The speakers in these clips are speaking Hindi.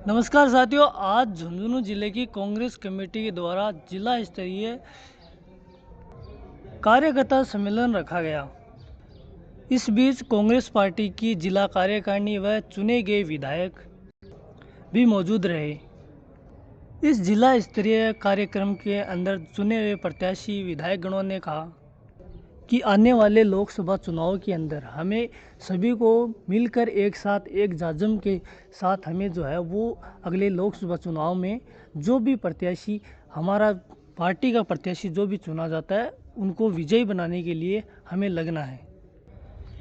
नमस्कार साथियों, आज झुंझुनू जिले की कांग्रेस कमेटी के द्वारा जिला स्तरीय कार्यकर्ता सम्मेलन रखा गया। इस बीच कांग्रेस पार्टी की जिला कार्यकारिणी व चुने गए विधायक भी मौजूद रहे। इस जिला स्तरीय कार्यक्रम के अंदर चुने हुए प्रत्याशी विधायकगणों ने कहा कि आने वाले लोकसभा चुनाव के अंदर हमें सभी को मिलकर एक साथ एक जाजम के साथ हमें जो है वो अगले लोकसभा चुनाव में जो भी प्रत्याशी हमारा पार्टी का प्रत्याशी जो भी चुना जाता है उनको विजयी बनाने के लिए हमें लगना है।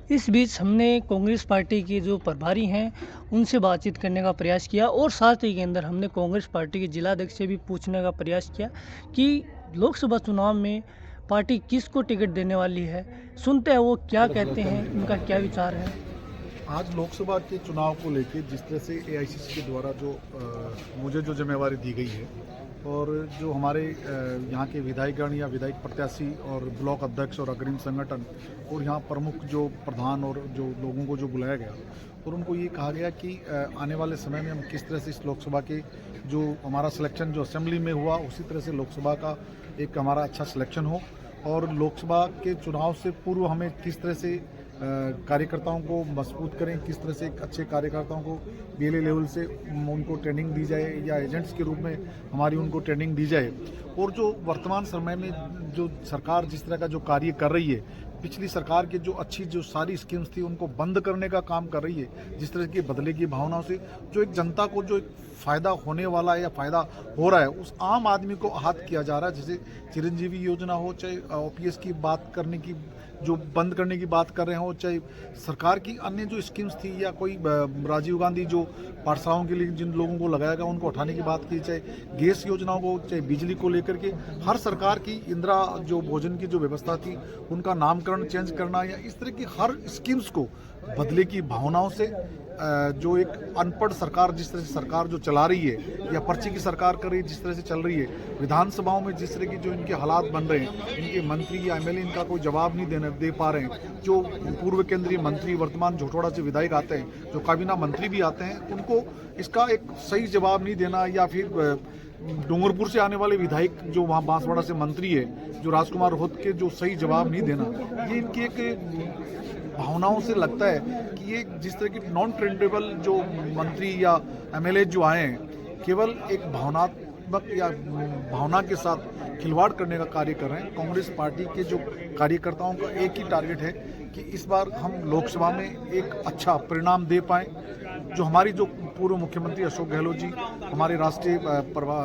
इस बीच हमने कांग्रेस पार्टी के जो प्रभारी हैं उनसे बातचीत करने का प्रयास किया और साथ ही के अंदर हमने कांग्रेस पार्टी के जिलाध्यक्ष से भी पूछने का प्रयास किया कि लोकसभा चुनाव में पार्टी किसको टिकट देने वाली है। सुनते हैं वो क्या कहते हैं, उनका क्या विचार है। आज लोकसभा के चुनाव को लेकर जिस तरह से एआईसीसी के द्वारा जो मुझे जो जिम्मेवारी दी गई है और जो हमारे यहाँ के विधायकगण या विधायक प्रत्याशी और ब्लॉक अध्यक्ष और अग्रिम संगठन और यहाँ प्रमुख जो प्रधान और जो लोगों को जो बुलाया गया और उनको ये कहा गया कि आने वाले समय में हम किस तरह से इस लोकसभा के जो हमारा सिलेक्शन जो असेंबली में हुआ उसी तरह से लोकसभा का एक हमारा अच्छा सिलेक्शन हो और लोकसभा के चुनाव से पूर्व हमें किस तरह से कार्यकर्ताओं को मजबूत करें, किस तरह से एक अच्छे कार्यकर्ताओं को बीएलए लेवल से उनको ट्रेनिंग दी जाए या एजेंट्स के रूप में हमारी उनको ट्रेनिंग दी जाए। और जो वर्तमान समय में जो सरकार जिस तरह का जो कार्य कर रही है, पिछली सरकार की जो अच्छी जो सारी स्कीम्स थी उनको बंद करने का काम कर रही है, जिस तरह की बदले की भावनाओं से जो एक जनता को जो एक फ़ायदा होने वाला है या फ़ायदा हो रहा है उस आम आदमी को आहत किया जा रहा है। जैसे चिरंजीवी योजना हो, चाहे ओपीएस की बात करने की जो बंद करने की बात कर रहे हो, चाहे सरकार की अन्य जो स्कीम्स थी या कोई राजीव गांधी जो पाठशालाओं के लिए जिन लोगों को लगाया गया उनको हटाने की बात की, चाहे गैस योजनाओं को, चाहे बिजली को लेकर के हर सरकार की इंदिरा जो भोजन की जो व्यवस्था थी उनका नामकरण चेंज करना या इस तरह की हर स्कीम्स को बदले की भावनाओं से जो एक अनपढ़ सरकार जिस तरह से सरकार जो चला रही है या पर्ची की सरकार कर रही है जिस तरह से चल रही है, विधानसभाओं में जिस तरह की जो इनके हालात बन रहे हैं, इनके मंत्री या एमएलए इनका कोई जवाब नहीं दे पा रहे हैं। जो पूर्व केंद्रीय मंत्री वर्तमान झोटवाड़ा से विधायक आते हैं, जो काबीना मंत्री भी आते हैं, उनको इसका एक सही जवाब नहीं देना या फिर डूंगरपुर से आने वाले विधायक जो वहाँ बांसवाड़ा से मंत्री है जो राजकुमार होत के जो सही जवाब नहीं देना, ये इनकी एक भावनाओं से लगता है कि ये जिस तरह की नॉन ट्रेंडेबल जो मंत्री या एमएलए जो आए हैं केवल एक भावनात्मक या भावना के साथ खिलवाड़ करने का कार्य कर रहे हैं। कांग्रेस पार्टी के जो कार्यकर्ताओं का एक ही टारगेट है कि इस बार हम लोकसभा में एक अच्छा परिणाम दे पाएं। जो हमारी जो पूर्व मुख्यमंत्री अशोक गहलोत जी, हमारे राष्ट्रीय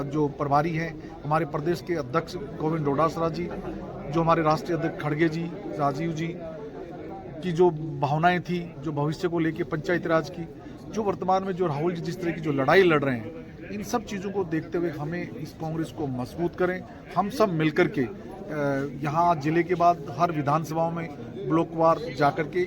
जो प्रभारी हैं, हमारे प्रदेश के अध्यक्ष गोविंद डोटासरा जी, जो हमारे राष्ट्रीय अध्यक्ष खड़गे जी, राजीव जी की जो भावनाएं थी, जो भविष्य को लेके पंचायती राज की, जो वर्तमान में जो राहुल जी जिस तरह की जो लड़ाई लड़ रहे हैं, इन सब चीज़ों को देखते हुए हमें इस कांग्रेस को मजबूत करें। हम सब मिलकर के यहाँ जिले के बाद हर विधानसभाओं में ब्लॉकवार जाकर के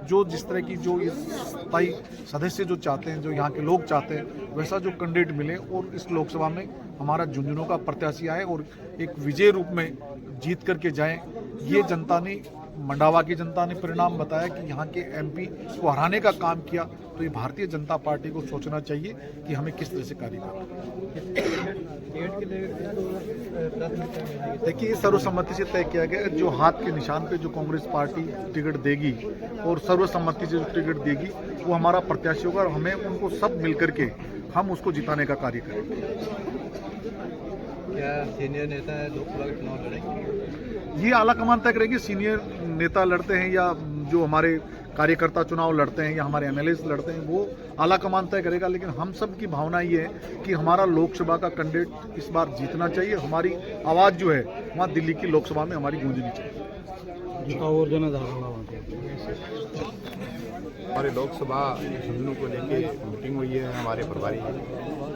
जो जिस तरह की जो स्थायी सदस्य जो चाहते हैं, जो यहाँ के लोग चाहते हैं, वैसा जो कैंडिडेट मिले और इस लोकसभा में हमारा झुंझुनू का प्रत्याशी आए और एक विजय रूप में जीत करके जाएं। ये जनता ने, मंडावा की जनता ने परिणाम बताया कि यहाँ के एमपी को हराने का काम किया, तो ये भारतीय जनता पार्टी को सोचना चाहिए कि हमें किस तरह से कार्य करना। देखिए, सर्वसम्मति से तय किया गया, जो हाथ के निशान पे जो कांग्रेस पार्टी टिकट देगी और सर्वसम्मति से जो टिकट देगी वो हमारा प्रत्याशी होगा और हमें उनको सब मिलकर के हम उसको जिताने का कार्य करेंगे। क्या सीनियर नेता लोकसभा के चुनाव लड़ेंगे? ये आला कमान तय करेगी। सीनियर नेता लड़ते हैं या जो हमारे कार्यकर्ता चुनाव लड़ते हैं या हमारे एमएलए लड़ते हैं, वो आला कमान तय करेगा। लेकिन हम सब की भावना ये है कि हमारा लोकसभा का कैंडिडेट इस बार जीतना चाहिए। हमारी आवाज़ जो है वहाँ दिल्ली की लोकसभा में हमारी गूंजनी चाहिए। हमारे लोकसभा झुंझुनू को लेके मीटिंग हुई है। हमारे प्रभारी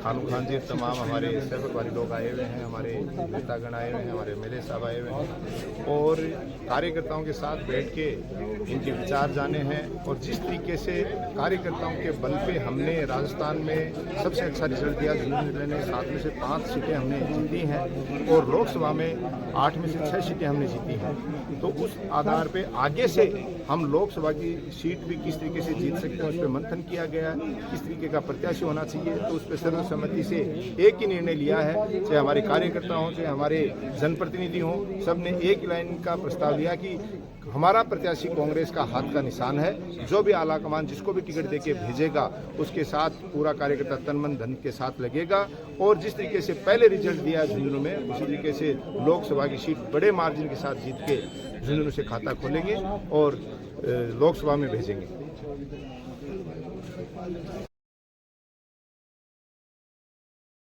खानू खान जी, तमाम हमारे सह प्रभारी लोग आए हुए हैं, हमारे नेतागण आए हुए हैं, हमारे एमएलए साहब आए हुए हैं और कार्यकर्ताओं के साथ बैठ के इनके विचार जाने हैं। और जिस तरीके से कार्यकर्ताओं के बल पे हमने राजस्थान में सबसे अच्छा रिजल्ट दिया, झुंझुनू जिले ने 7 में से 5 सीटें हमने जीती हैं और लोकसभा में 8 में से 6 सीटें हमने जीती हैं, तो उस आधार पे आगे से हम लोकसभा की सीट भी किस तरीके से से जीत सकते हैं, उस पर मंथन किया गया है, किस तरीके का प्रत्याशी होना चाहिए, तो उस पर सर्वसम्मति से एक ही निर्णय लिया है। चाहे हमारे कार्यकर्ता हों, चाहे हमारे जनप्रतिनिधि हों, सब ने एक लाइन का प्रस्ताव लिया कि हमारा प्रत्याशी कांग्रेस का हाथ का निशान है। जो भी आला कमान जिसको भी टिकट देके भेजेगा उसके साथ पूरा कार्यकर्ता तन मन धन के साथ लगेगा। और जिस तरीके से पहले रिजल्ट दिया झुंझुनू में, उसी तरीके से लोकसभा की सीट बड़े मार्जिन के साथ जीत के झुंझुनू से खाता खोलेंगे और लोकसभा में भेजेंगे।